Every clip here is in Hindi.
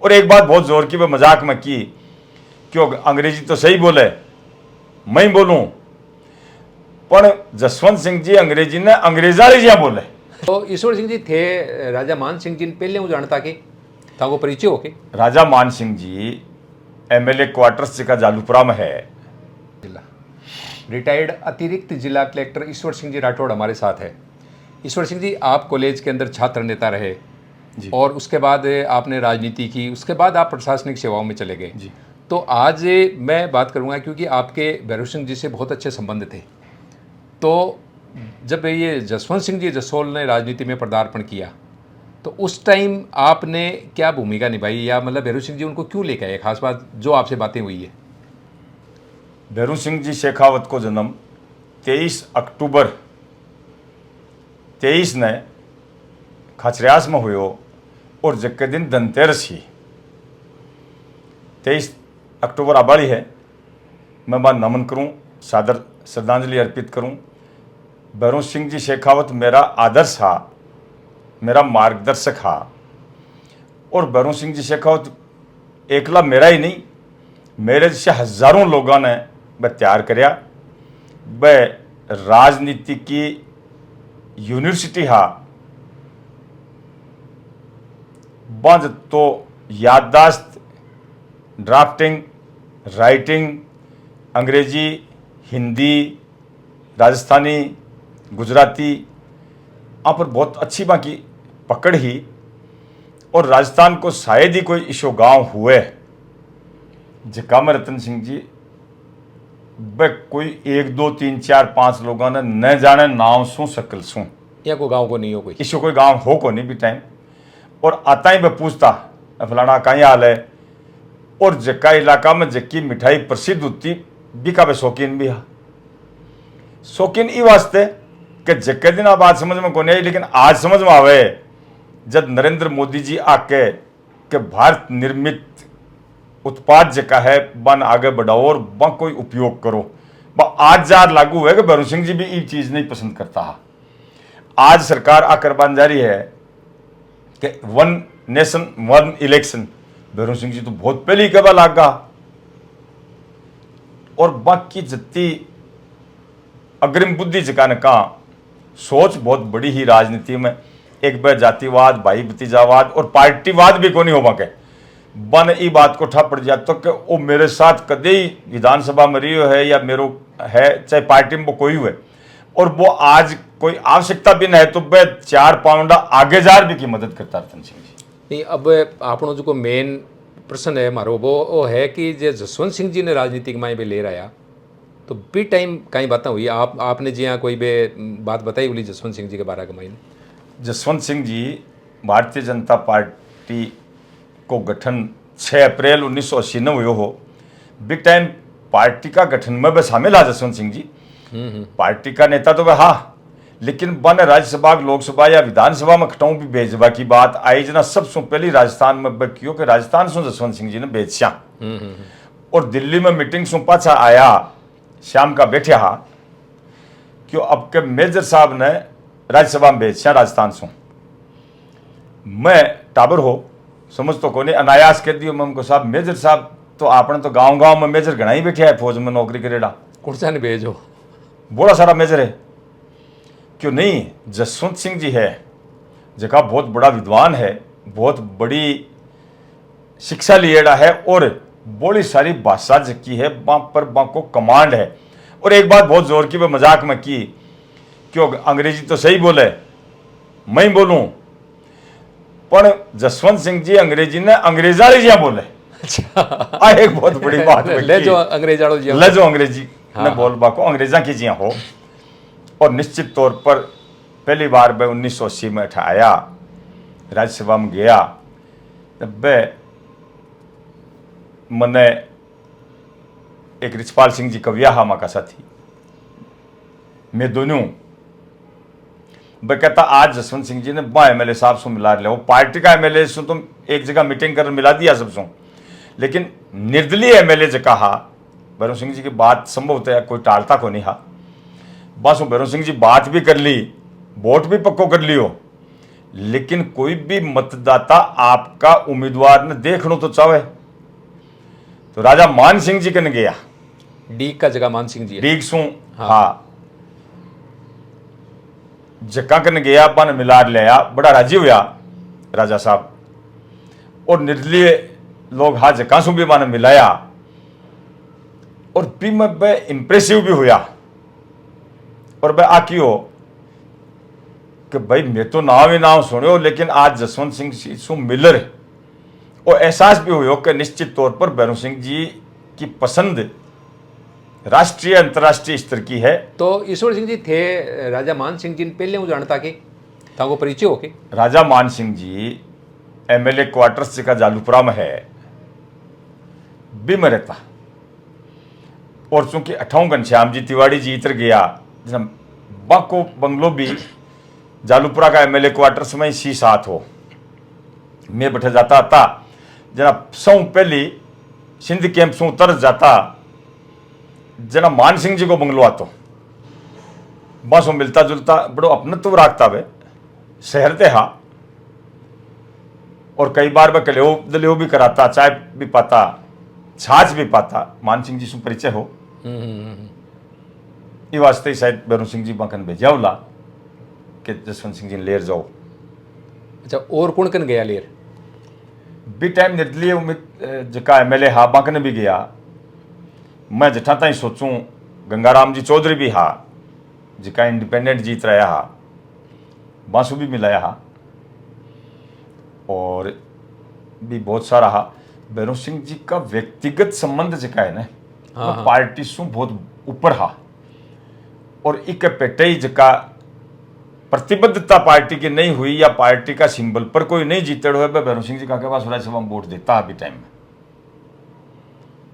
और एक बात बहुत जोर की मैं मजाक में की, क्यों अंग्रेजी तो सही बोले, मैं ही बोलूं, पर जसवंत सिंह जी अंग्रेजी ने अंग्रेजा जी बोले। तो ईश्वर सिंह जी थे राजा मान सिंह जी ने पहले हूँ जानता कि था वो परिचय होके राजा मान सिंह जी एमएलए क्वार्टर्स का जालूपुरा में है। जिला रिटायर्ड अतिरिक्त जिला कलेक्टर ईश्वर सिंह जी राठौड़ हमारे साथ है। ईश्वर सिंह जी, आप कॉलेज के अंदर छात्र नेता रहे जी। और उसके बाद आपने राजनीति की, उसके बाद आप प्रशासनिक सेवाओं में चले गए जी। तो आज मैं बात करूंगा क्योंकि आपके भैरव सिंह जी से बहुत अच्छे संबंध थे। तो जब ये जसवंत सिंह जी जसोल ने राजनीति में पदार्पण किया तो उस टाइम आपने क्या भूमिका निभाई, या मतलब भैरव सिंह जी उनको क्यों लेके आए, खास बात जो आपसे बातें हुई है? भैरू सिंह जी शेखावत को जन्म 23 अक्टूबर 23 ने खचरियास में हुयो और जक्के दिन धनतेरस ही 23 अक्टूबर आबाड़ी है। मैं बात नमन करूं, सादर श्रद्धांजलि अर्पित करूं। भैरू सिंह जी शेखावत मेरा आदर्श हा, मेरा मार्गदर्शक हा। और भैरू सिंह जी शेखावत एकला मेरा ही नहीं, मेरे जैसे हजारों लोगों ने वह तैयार कराया। वह राजनीति की यूनिवर्सिटी हा, बंद तो याददाश्त, ड्राफ्टिंग, राइटिंग, अंग्रेजी, हिंदी, राजस्थानी, गुजराती, यहाँ पर बहुत अच्छी बाकी पकड़ ही। और राजस्थान को शायद ही कोई इशो गांव हुए जकाम रतन सिंह जी वे कोई 1 2 3 4 5 लोगों ने न जाने नाम सू सकल सू या कोई गाँव को नहीं हो, कोई इशो कोई गांव हो को नहीं भी टाइम। और आता ही मैं पूछता फलाना कहीं हाल है, और जक्का इलाका में जक्की मिठाई प्रसिद्ध होती बिका वे शौकीन भी हा। शौकीन ई वास्ते कि जक्के दिन आप आज समझ में को नहीं आई, लेकिन आज समझ में आवे जब नरेंद्र मोदी जी आके कि भारत निर्मित उत्पाद जका है बन आगे बढ़ाओ और बन कोई उपयोग करो, आज जार लागू है कि भैरू सिंह जी भी ये चीज नहीं पसंद करता है। आज सरकार आकर बन जारी है कि 1 नेशन 1 इलेक्शन, भैरू सिंह जी तो बहुत पहले कबा लागा। और बाकी जितनी अग्रिम बुद्धि जका ने कहा सोच बहुत बड़ी ही राजनीति में, एक बार जातिवाद, भाई भतीजावाद और पार्टीवाद भी को नहीं हो बाके बन ई बात को ठा पड़ जाता कि वो मेरे साथ कदे ही विधानसभा में रियो है या मेरो है, चाहे पार्टी में वो कोई हुए, और वो आज कोई आवश्यकता भी नहीं है तो वह 4 पाउंडा आगे जार भी की मदद करता रतन सिंह जी। नहीं, अब आपनो जो मेन प्रश्न है मारो वो है कि जे जसवंत सिंह जी ने राजनीतिक माए भी ले रहा तो भी टाइम कई बातें हुई, आपने जी हाँ कोई भी बात बताई बोली जसवंत सिंह जी के बारे में? जसवंत सिंह जी भारतीय जनता पार्टी को गठन 6 अप्रैल 1980 में हुयो हो। बिग टाइम पार्टी का गठन में वह शामिल है जसवंत सिंह जी। पार्टी का नेता तो वह हा, लेकिन बन राज्यसभा, लोकसभा या विधानसभा में खटाऊ भी भेजवा की बात आई जना सबसे पहली राजस्थान में क्यों कि राजस्थान से जसवंत सिंह जी ने भेजा। और दिल्ली में मीटिंग से पाछा आया शाम का बैठा हा क्यों अब के मेजर साहब ने राज्यसभा में भेजा राजस्थान से। मैं टाबर हो समझ तो को नहीं, अनायास कह दियो मैं साहब मेजर साहब तो आपने तो गांव गांव में मेजर घना ही बैठे है, फौज में नौकरी करेड़ा कुर्सा ने भेजो बड़ा सारा मेजर है क्यों नहीं। जसवंत सिंह जी है जगह बहुत बड़ा विद्वान है, बहुत बड़ी शिक्षा लिएड़ा है और बड़ी सारी भाषा जकी है पर को कमांड है। और एक बात बहुत जोर की मैं मजाक में की, क्यों अंग्रेजी तो सही बोले, मैं ही बोलूं, पर जसवंत सिंह जी अंग्रेजी ने अंग्रेजा जी बोले। अच्छा, एक बहुत बड़ी बात ले जो अंग्रेजी ने बोल बाको अंग्रेजा की जिया हो। और निश्चित तौर पर पहली बार मैं 1980 में आया, राज्यसभा में गया, तब मैंने एक रिचपाल सिंह जी कविया हा माँ का साथी, मैं दोनों वह कहता आज जसवंत सिंह जी ने एमएलए साहब से मिला लिया, वो पार्टी का एमएलए से तुम एक जगह मीटिंग कर मिला दिया सबसों, लेकिन निर्दलीय एमएलए जो कहा भैरू सिंह जी की बात संभवतः है कोई टालता को नहीं हा। बस भैरू सिंह जी बात भी कर ली, वोट भी पक्को कर लियो, लेकिन कोई भी मतदाता आपका उम्मीदवार ने देखना तो चाहे। तो राजा मान सिंह जी कन गया, डीग का जगह मान सिंह जी है। डीग सू हाँ जक्का कन गया, बन मिलार लिया, बड़ा राजी हुआ राजा साहब। और निर्दलीय लोग हाँ जक्का सू भी बन मिलाया, और भी मैं बे इंप्रेसिव भी हुआ। और बे आकियो कि भाई मैं तो नाम ही नाम सुनो, लेकिन आज जसवंत सिंह सू मिलर और एहसास भी हुआ कि निश्चित तौर पर भैरव सिंह जी की पसंद राष्ट्रीय अंतर्राष्ट्रीय स्तर की है। तो ईश्वर सिंह जी थे राजा मान सिंह जी ने पहले जानता कि था वो परिचय हो के? राजा मान सिंह जी एमएलए क्वार्टर्स का जालूपुरा में है, भी में रहता। और चूंकि अठाऊ घनश्याम जी तिवाड़ी जी इतर गया, बाको बंगलो भी जालूपुरा का एमएलए क्वार्टर्स में ही साथ हो, मैं बैठे जाता था। जना सौ पहली सिंध कैंप से उतर जाता, जना मान सिंह जी को बंगलो आतो, बस वो मिलता जुलता बड़ो अपनत्व राखता वे शहर ते हा। और कई बार वह कलेव दलेव भी कराता, चाय भी पाता, छाछ भी पाता। मान सिंह जी से परिचय हो, ये वास्ते ही शायद भैरव सिंह जी बाकन भेजा होला कि जसवंत सिंह जी ने लेर जाओ। अच्छा, और कौन कन गया लेर? बी टाइम निर्दलीय उम्मीद जका एमएलए हा बाकन भी गया। मैं जठा ताई सोचूं गंगाराम जी चौधरी भी हा, जिका इंडिपेंडेंट जीत रहा हा, बांसु भी मिलाया हा, और भी बहुत सारा हा। भैरव सिंह जी का व्यक्तिगत संबंध जिका है ना, हाँ। पार्टी सु बहुत ऊपर हा। और एक पेटे जका प्रतिबद्धता पार्टी की नहीं हुई या पार्टी का सिंबल पर कोई नहीं जीते हुए भैरव सिंह जी का के पास राज्यसभा में वोट देता अभी टाइम में।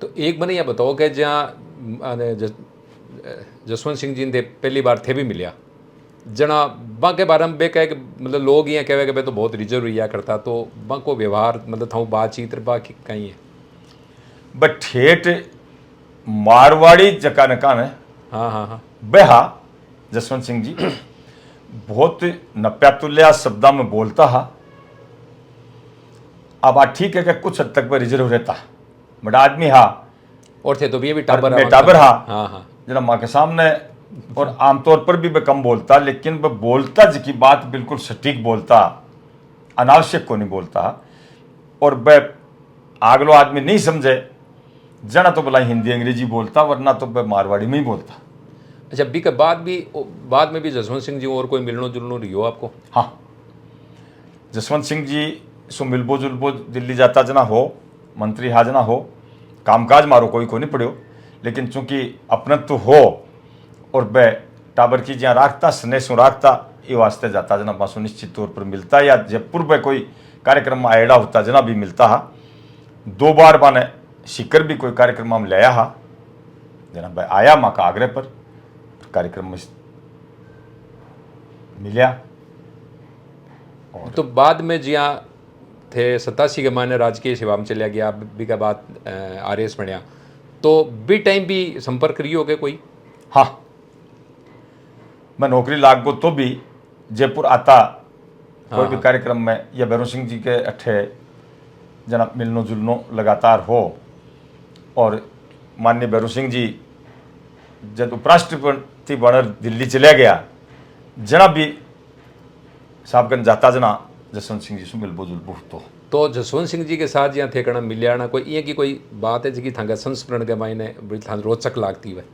तो एक बने यह बताओ कि जहाँ जसवंत सिंह जी ने पहली बार थे भी मिलिया, जना बा के बारे में बे कहे कि मतलब लोग यहाँ कहे कि बे तो बहुत रिजर्व रिया करता, तो बा को व्यवहार मतलब था बातचीत बा कहीं है? बट ठेठ मारवाड़ी जका नका ने हाँ हाँ हाँ। बेहा जसवंत सिंह जी बहुत नप्या तुल्या शब्दा में बोलता हा। अब आ ठीक है कि कुछ हद तक वह रिजर्व रहता, बड़ा आदमी हा, और थे तो भी ये टाबर मैं टाबर हा। हाँ हाँ। जना माँ के सामने और आमतौर पर भी वह कम बोलता, लेकिन वह बोलता जिसकी बात बिल्कुल सटीक बोलता, अनावश्यक को नहीं बोलता। और वह आगलो आदमी नहीं समझे जना तो भला हिंदी अंग्रेजी बोलता, वरना तो वह मारवाड़ी में ही बोलता। अच्छा, बी के बाद में भी जसवंत सिंह जी और कोई मिलनो जुलनो रही हो आपको? हाँ, जसवंत सिंह जी सो मिलबो जुलबो दिल्ली जाता जना हो, मंत्री हा जना हो, कामकाज मारो कोई को नहीं पड़ियो, लेकिन चूंकि अपनत्व हो और वह टाबर की जहाँ राखता स्नेह सु राखता, ये वास्ते जाता जना पासो निश्चित तौर पर मिलता, या जयपुर में कोई कार्यक्रम में आयड़ा होता जना भी मिलता हा। 2 बार माने शिकर भी कोई कार्यक्रम में लाया हा, जना भाई आया माँ का आग्रह पर कार्यक्रम में मिलिया। तो बाद में जिया थे 87 के माने राजकीय सेवा में चलिया गया, बी का बाद RS बनया, तो बी टाइम भी संपर्क रही हो गए कोई? हाँ, मैं नौकरी लाग गो तो भी जयपुर आता कोई भी कार्यक्रम में, या भैरव सिंह जी के अठे जना मिलनो जुलनो लगातार हो। और माननीय भैरव सिंह जी जब उपराष्ट्रपति बनर दिल्ली चला गया, जना भी साहबगंज जाता जना जसवंत सिंह जी से मिलबो जुलबो तो जसवंत सिंह जी के साथ यहाँ थे कना मिलियाना कोई ये की कोई बात है जिसकी थांगा संस्मरण के मायने बड़ी थां रोचक लागती है?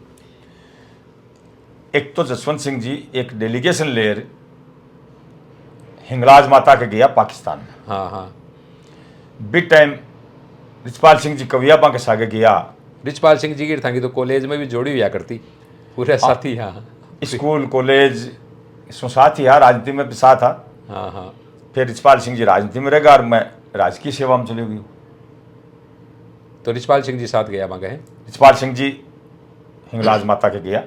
एक तो जसवंत सिंह जी एक डेलीगेशन लेर हिंगलाज माता के गया पाकिस्तान में। हाँ हाँ। बिग टाइम रिचपाल सिंह जी कवियाबा के सागे गया। रिचपाल सिंह जी की थांगी तो कॉलेज में भी जोड़ी हुआ करती, पूरे साथी। हाँ, स्कूल कॉलेज सो साथ ही हा, राजनीति में भी साथ हा। हाँ हाँ। फिर रिचपाल सिंह जी राजनीति में रहेगा और मैं राजकीय सेवा में चले गई। तो रिचपाल सिंह जी साथ गया वहाँ गए? रिचपाल सिंह जी हिंगलाज माता के गया,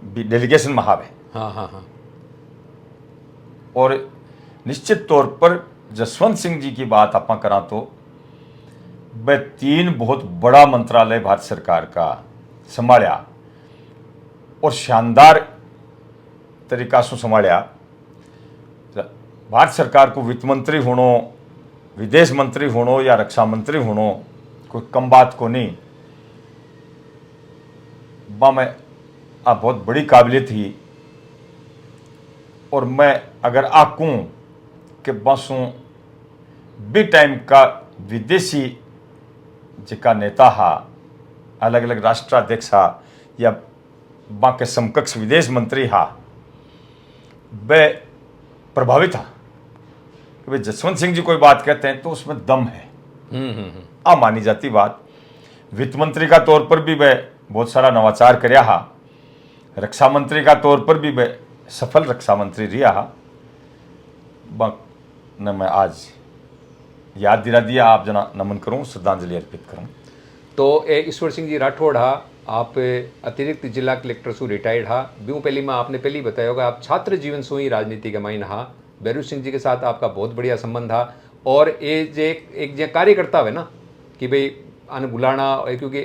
डेलीगेशन में हावे। हाँ हाँ हाँ। और निश्चित तौर पर जसवंत सिंह जी की बात आप करा तो वह 3 बहुत बड़ा मंत्रालय भारत सरकार का संभालिया और शानदार तरीका से संभालिया। भारत सरकार को वित्त मंत्री होनो, विदेश मंत्री होनो या रक्षा मंत्री होनो कोई कम बात को नहीं। बा में आ बहुत बड़ी काबिलियत ही, और मैं अगर आकूँ कि बसूँ बी टाइम का विदेशी जिका नेता हा, अलग अलग राष्ट्राध्यक्ष हा या बा के समकक्ष विदेश मंत्री हा, वे प्रभावित था कि भाई जसवंत सिंह जी कोई बात कहते हैं तो उसमें दम है। आ मानी जाती बात। वित्त मंत्री का तौर पर भी वे बहुत सारा नवाचार करया हा, रक्षा मंत्री का तौर पर भी वे सफल रक्षा मंत्री रिया हा। न मैं आज याद दिला दिया, आप जना नमन करूं, श्रद्धांजलि अर्पित करूं। तो ईश्वर सिंह जी राठौड़ हा, आप अतिरिक्त जिला कलेक्टर सु रिटायर्ड हा। ब्यूँ पहली में आपने पहले ही बताया होगा, आप छात्र जीवन सु ही राजनीति के माइन हा। बैरू सिंह जी के साथ आपका बहुत बढ़िया संबंध था। और ये जो एक जो कार्यकर्ता है ना कि भाई आने बुलाना, क्योंकि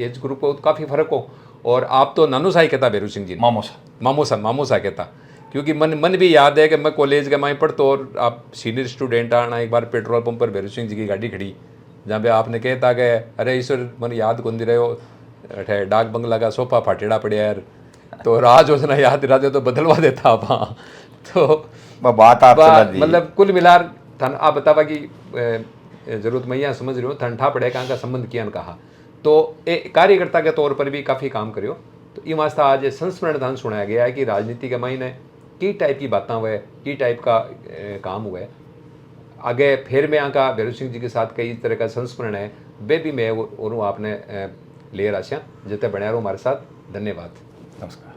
एज ग्रुप को काफ़ी फर्क हो, और आप तो नानू साई कहता बैरू सिंह जी, मामोसा कहता, क्योंकि मन भी याद है कि मैं कॉलेज के माई पढ़तो और आप सीनियर स्टूडेंट आना, एक बार पेट्रोल पंप पर बैरू सिंह जी की गाड़ी खड़ी, जहाँ पे आपने कहता कि अरे ईश्वर मन याद कौन दे रहे हो, अठे डाक बंगला का सोफा फाटेड़ा पड़िया यार, तो राज योजना याद दिलाते तो बदलवा देता आप। तो बात आप मतलब कुल मिलार थन आप बतावा की जरूरत मैं यहाँ समझ रही हूँ, ठंडा पड़े का संबंध किया कहा, तो कार्यकर्ता के तौर पर भी काफ़ी काम करियो। तो ये वास्ता आज संस्मरण दान सुनाया गया है कि राजनीति के मायने की टाइप की बातें हुए, की टाइप का काम हुआ है। आगे फिर मैं यहाँ का बैरू सिंह जी के साथ कई तरह का संस्मरण है, वे भी मैं और आपने ले रहा जितने बने रहो हमारे साथ। धन्यवाद, नमस्कार।